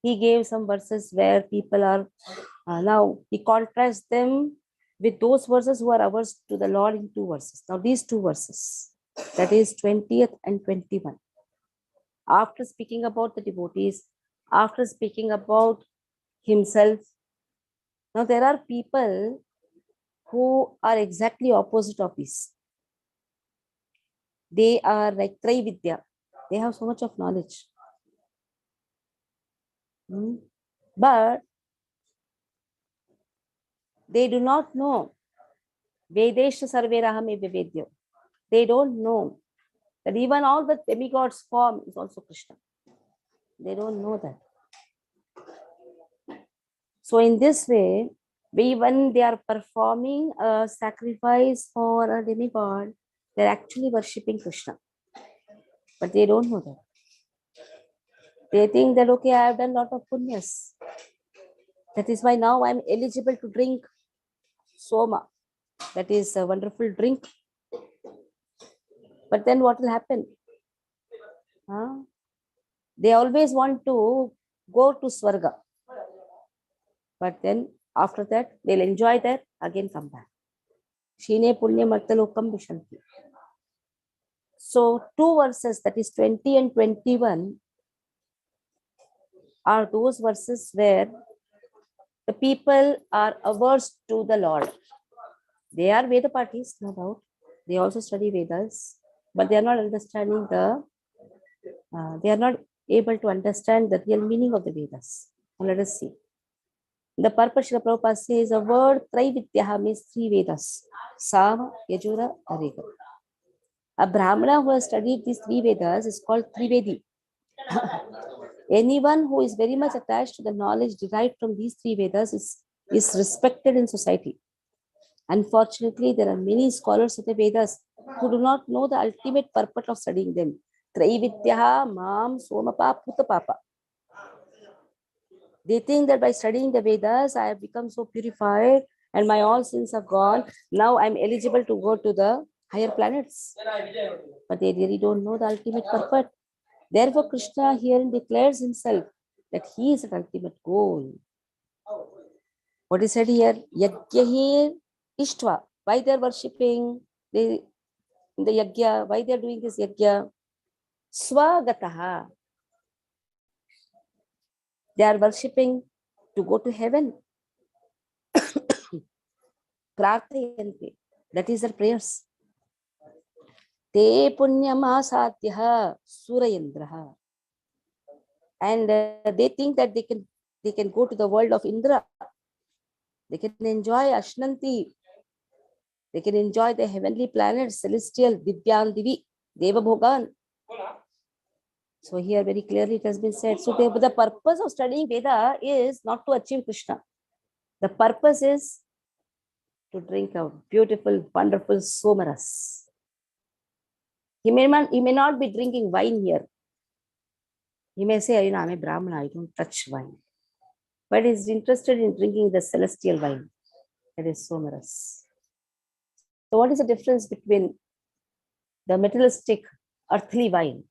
he gave some verses where people are, now he contrasts them with those verses who are averse to the Lord in two verses. Now these two verses, that is 20th and 21. After speaking about the devotees, after speaking about himself, now there are people who are exactly opposite of this. They are like Traividya. They have so much of knowledge. But they do not know. Vedesha Sarverahame Vivedyo. They don't know that even all the demigods form is also Krishna. They don't know that. So in this way, When they are performing a sacrifice for a demigod, they're actually worshipping Krishna. But they don't know that. They think that, okay, I have done a lot of punyas. That is why now I'm eligible to drink soma. That is a wonderful drink. But then what will happen? Huh? They always want to go to Swarga. But then after that, they'll enjoy that, again come back. Shine punya martalokam vishanti. So 2 verses, that is 20 and 21, are those verses where the people are averse to the Lord. They are Veda parties, no doubt. They also study Vedas, but they are not understanding they are not able to understand the real meaning of the Vedas. Now let us see. The purpose Srila Prabhupada says the word Traividyaha means 3 Vedas: Sama, Yajura, Arega. A Brahmana who has studied these 3 Vedas is called Trivedi. Anyone who is very much attached to the knowledge derived from these 3 Vedas is respected in society. Unfortunately, there are many scholars of the Vedas who do not know the ultimate purpose of studying them. Traividyaha, Mam, Somapa, Putapapa. They think that by studying the Vedas, I have become so purified and my all sins are gone. Now I'm eligible to go to the higher planets. But they really don't know the ultimate purpose. Therefore, Krishna herein declares himself that he is the ultimate goal. What is said here? Yagyahir Ishtva. Why they are worshipping the yagya? Why they are doing this yagya? Swagataha. They are worshipping to go to heaven. Prarthayante. That is their prayers. Te punyamasadhyaha surayendraha. And they think that they can go to the world of Indra. They can enjoy Ashnanti. They can enjoy the heavenly planets, celestial, Divyan Divi, Deva Bhogan. So here very clearly it has been said. So the purpose of studying Veda is not to achieve Krishna. The purpose is to drink a beautiful, wonderful somaras. He may not be drinking wine here. He may say, I'm a Brahmana, I don't touch wine. But he's interested in drinking the celestial wine. That is somaras. So what is the difference between the materialistic earthly wine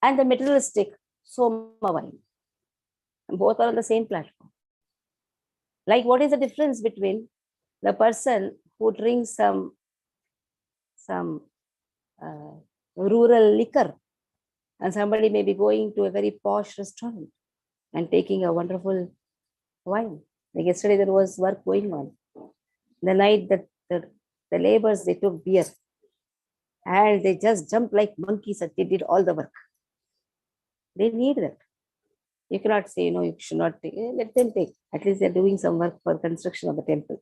and the materialistic soma wine? And both are on the same platform. Like, what is the difference between the person who drinks some rural liquor and somebody may be going to a very posh restaurant and taking a wonderful wine? Like yesterday there was work going on. The night that the laborers, they took beer and they just jumped like monkeys and they did all the work. They need that. You cannot say, you should not take. Let them take. At least they're doing some work for construction of the temple.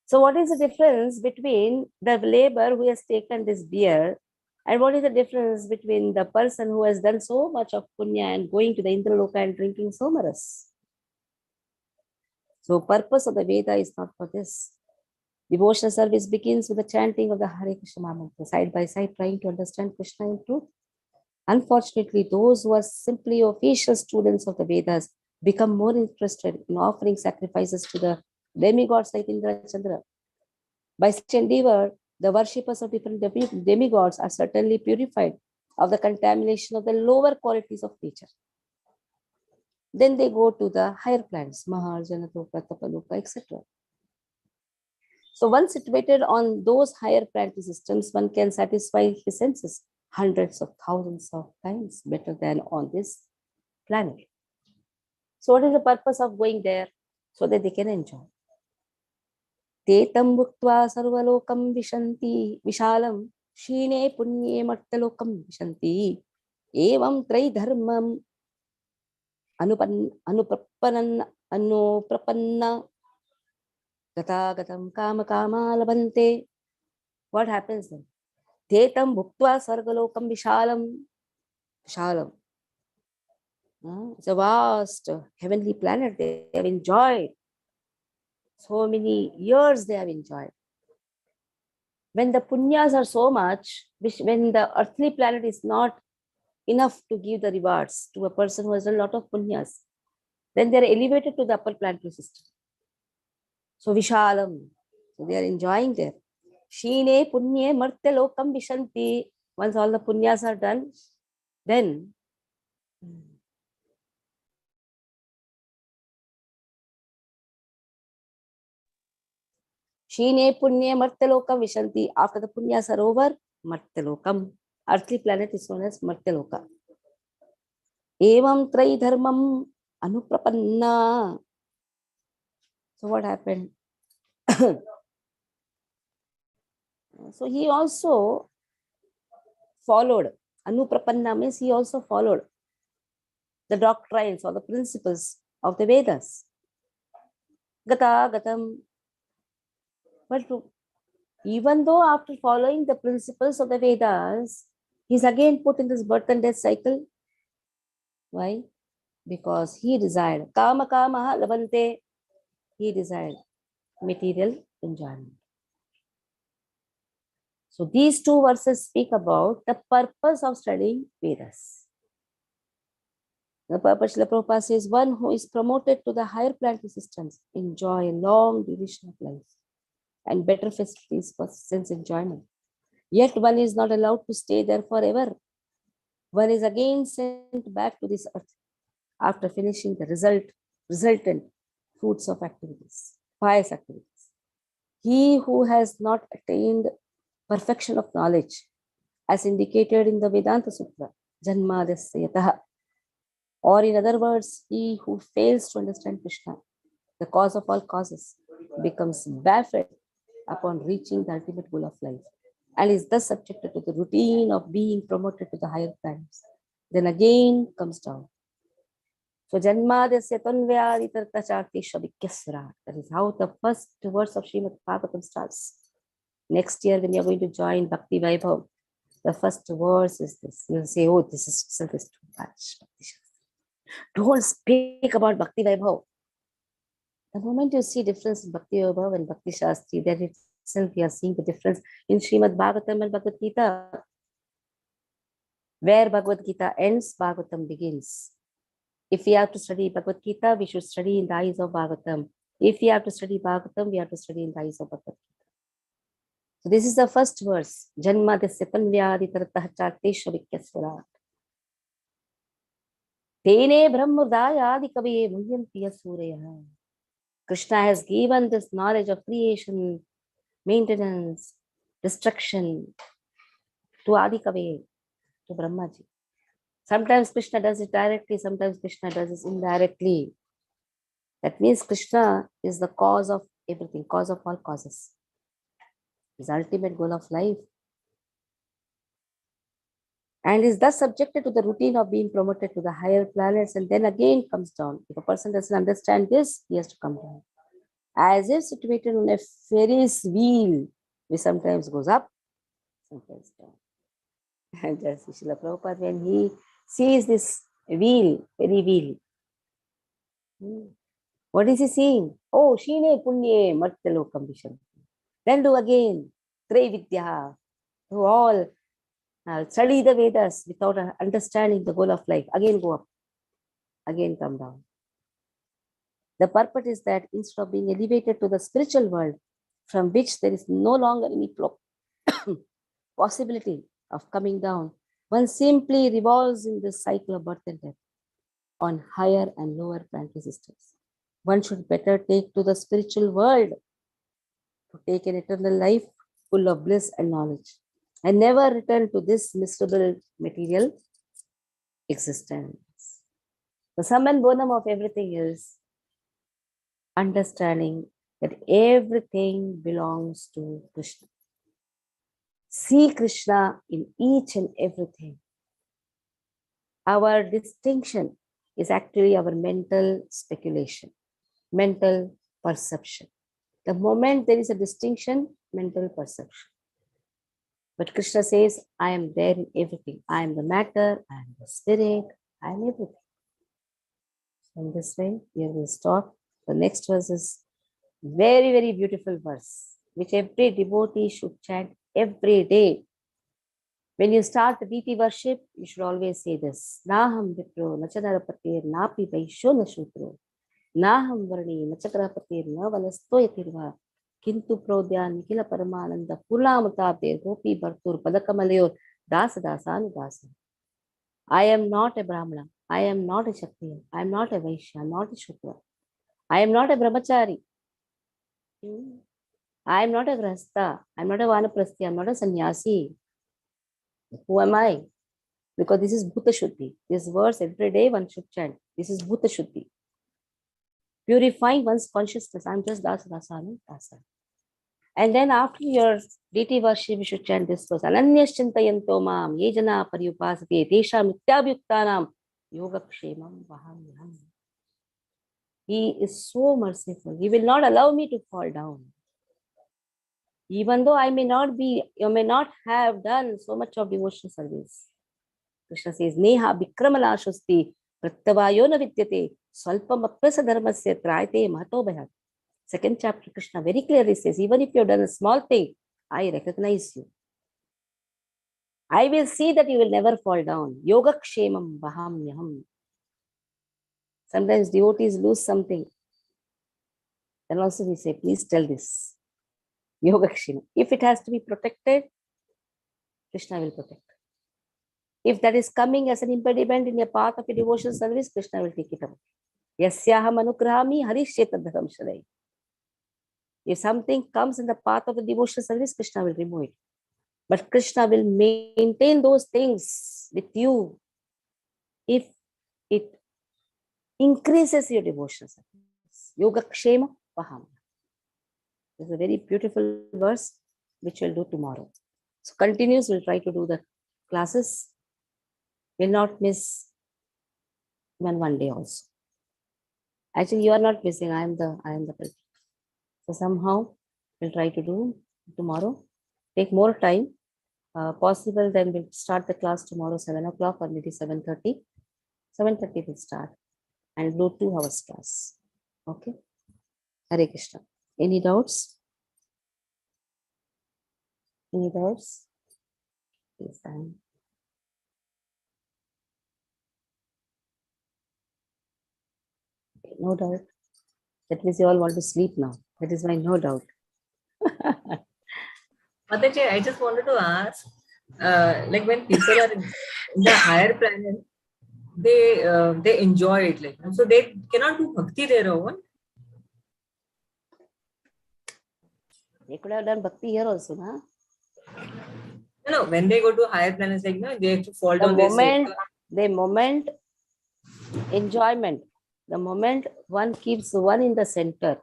So what is the difference between the labor who has taken this beer, and what is the difference between the person who has done so much of punya and going to the Indraloka and drinking somaras? So purpose of the Veda is not for this. Devotional service begins with the chanting of the Hare Krishna mantra, side by side, trying to understand Krishna in truth. Unfortunately, those who are simply official students of the Vedas become more interested in offering sacrifices to the demigods like Indra Chandra. By such endeavor, the worshippers of different demigods are certainly purified of the contamination of the lower qualities of nature. Then they go to the higher planets, Mahar, Janatoka, Tapaloka, etc. So once situated on those higher planetary systems, one can satisfy his senses hundreds of thousands of times better than on this planet. So what is the purpose of going there? So that they can enjoy. Tetam bhuktva sarvalokam vishanti vishalam shine punye martalokam vishanti evam trai dharmam anuprapanna Gatagatam kama kama labante. What happens then? Tetam bhuktva sargalokam vishalam. Vishalam. It's a vast heavenly planet. They have enjoyed So many years they have enjoyed. When the punyas are so much, when the earthly planet is not enough to give the rewards to a person who has done a lot of punyas, then they are elevated to the upper planetary system. So Vishalam, so they are enjoying there. Shine punye martya lokam vishanti. Once all the punyas are done, then Shine punye martya lokam vishanti. After the punyas are over, martya lokam. Earthly planet is known as martya loka. Evam trai dharmam anuprapanna. So what happened? So he also followed. Anuprapanna means he also followed the doctrines or the principles of the Vedas. Gata gatam. But even though after following the principles of the Vedas, he's again put in this birth and death cycle. Why? Because he desired kama kama labante. He desired material enjoyment. So these two verses speak about the purpose of studying Vedas. The purpose, Srila Prabhupada says, one who is promoted to the higher planetary systems enjoy a long duration of life and better facilities for sense enjoyment. Yet one is not allowed to stay there forever. One is again sent back to this earth after finishing the resultant fruits of activities, pious activities. He who has not attained perfection of knowledge, as indicated in the Vedanta Sutra, Janmadasya yataha, or in other words, he who fails to understand Krishna, the cause of all causes, becomes baffled upon reaching the ultimate goal of life and is thus subjected to the routine of being promoted to the higher planets. Then again comes down. So Janmadasya tanvyadi tartachati shavikyasra. That is how the first verse of Srimad Bhagavatam starts. Next year, when you're going to join Bhakti Vaibhav, the first verse is this. You'll say, oh, this is itself is too much. Don't speak about Bhakti Vaibhav. The moment you see difference in Bhakti Vaibhav and Bhakti Shastri, that itself you are seeing the difference in Srimad Bhagavatam and Bhagavad Gita. Where Bhagavad Gita ends, Bhagavatam begins. If we have to study Bhagavad Gita, we should study in the eyes of Bhagavatam. If we have to study Bhagavatam, we have to study in the eyes of Bhagavad Gita. So this is the first verse. Janmadasya tanvyadi taratah chartesha vikyasvara. Tene brahmurdayadi kaviye munyantiya surya. Krishna has given this knowledge of creation, maintenance, destruction to Adi Kaviye, to Brahmaji. Sometimes Krishna does it directly, sometimes Krishna does it indirectly. That means Krishna is the cause of everything, cause of all causes. His ultimate goal of life. And is thus subjected to the routine of being promoted to the higher planets and then again comes down. If a person doesn't understand this, he has to come down. As if situated on a Ferris wheel, which sometimes goes up, sometimes down. And just Srila Prabhupada, when he sees this wheel, very wheel, what is he seeing? Oh, Shine Punye Martyalokam Vishanti. Then do again, Vidya, do all, study the Vedas without understanding the goal of life. Again go up, again come down. The purpose is that instead of being elevated to the spiritual world, from which there is no longer any possibility of coming down, one simply revolves in this cycle of birth and death on higher and lower planetary systems. One should better take to the spiritual world to take an eternal life full of bliss and knowledge, and never return to this miserable material existence. The sum and bonum of everything is understanding that everything belongs to Krishna. See Krishna in each and everything. Our distinction is actually our mental speculation, mental perception. The moment there is a distinction, mental perception. But Krishna says, I am there in everything. I am the matter, I am the spirit, I am everything. So in this way, here we stop. The next verse is Very, very beautiful verse, which every devotee should chant every day. When you start the deity worship, you should always say this. Naham vipro nachadarapatir napi vaishyo nashutro. Naham varni nachakarapatir na valasto yatirva. Kintu prodyan nikila paramananda pulamutatir gopi bhartur padakamalayur dasa dasanu dasa. I am not a Brahmana. I am not a Kshatriya. I am not a Vaishya. I am not a Shudra. I am not a Brahmachari. I am not a Grahastha. I am not a Vanaprasthi. I am not a Sannyasi. Who am I? Because this is Bhuta Shuddhi. This verse every day one should chant. This is Bhuta Shuddhi. Purifying one's consciousness. I am just Dasa Dasanu Dasa. And then after your deity worship, you should chant this verse. Ananyashchintayanto mam yejana paryupasate tesha mityabhyuktanam yogakshemam vaham. He is so merciful. He will not allow me to fall down. Even though I may not be, you may not have done so much of devotional service. Krishna says, Neha bikramala shusti prattavayo na vidyate salpam aprasa dharmasya trayate mahato bhayak. Second chapter, Krishna very clearly says, even if you have done a small thing, I recognize you. I will see that you will never fall down. Yogakshemam vahamyaham. Sometimes devotees lose something. Then also we say, please tell this. Yogakshema. If it has to be protected, Krishna will protect. If that is coming as an impediment in your path of your devotional service, Krishna will take it away. Yasyaham anugrahami harishyetadharam shalai. If something comes in the path of the devotional service, Krishna will remove it. But Krishna will maintain those things with you if it increases your devotional service. Yogakshema vaham. It's a very beautiful verse which we'll do tomorrow. So continues, we'll try to do the classes. We'll not miss even one day also. Actually, you are not missing. I am the person. So somehow we'll try to do tomorrow. Take more time. Possible, then we'll start the class tomorrow 7 o'clock or maybe 7:30. 7:30 we'll start and do 2 hours class. Okay. Hare Krishna. Any doubts? Any doubts? Yes, no doubt. That means you all want to sleep now. That is why no doubt. Mataji, I just wanted to ask, like when people are in the higher planet, they enjoy it, like so they cannot do bhakti their own. They could have done bhakti here also, na? No, when they go to higher planets, like they have to fall down. The moment enjoyment, the moment one keeps one in the center,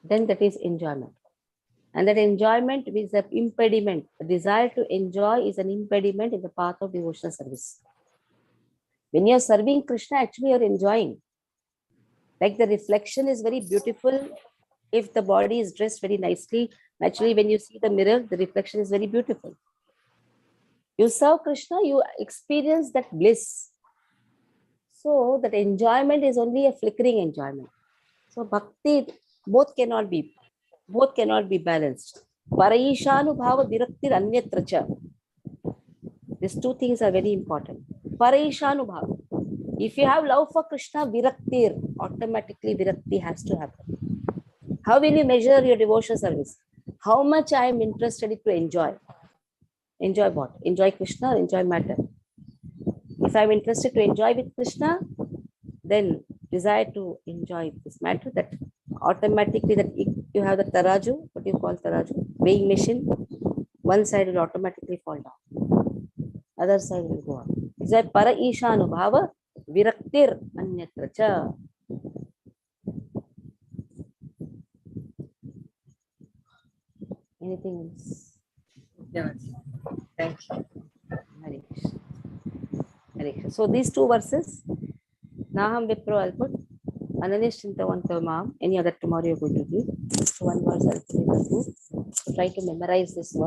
then that is enjoyment. And that enjoyment is an impediment. The desire to enjoy is an impediment in the path of devotional service. When you are serving Krishna, actually you are enjoying. Like the reflection is very beautiful. If the body is dressed very nicely, naturally when you see the mirror, the reflection is very beautiful. You serve Krishna, you experience that bliss. So that enjoyment is only a flickering enjoyment. So bhakti, both cannot be balanced. Paraishanubhava viraktir anyatracha. These two things are very important. Paraishanubhava. If you have love for Krishna, viraktir, automatically virakti has to happen. How will you measure your devotional service? How much I am interested to enjoy? Enjoy what? Enjoy Krishna or enjoy matter? If I am interested to enjoy with Krishna, then desire to enjoy this matter, that automatically that you have the taraju, what do you call taraju? Weighing machine. One side will automatically fall down. Other side will go up. It's a para ishanubhava viraktir anyatracha. Anything else? Yes. Thank you. Hare Krishna. Hare Krishna. So these 2 verses, Naham Vipro I'll put, Ananishchintavanto Mam, any other tomorrow you're going to do. So 1 verse I'll put in the 2. So try to memorize this word.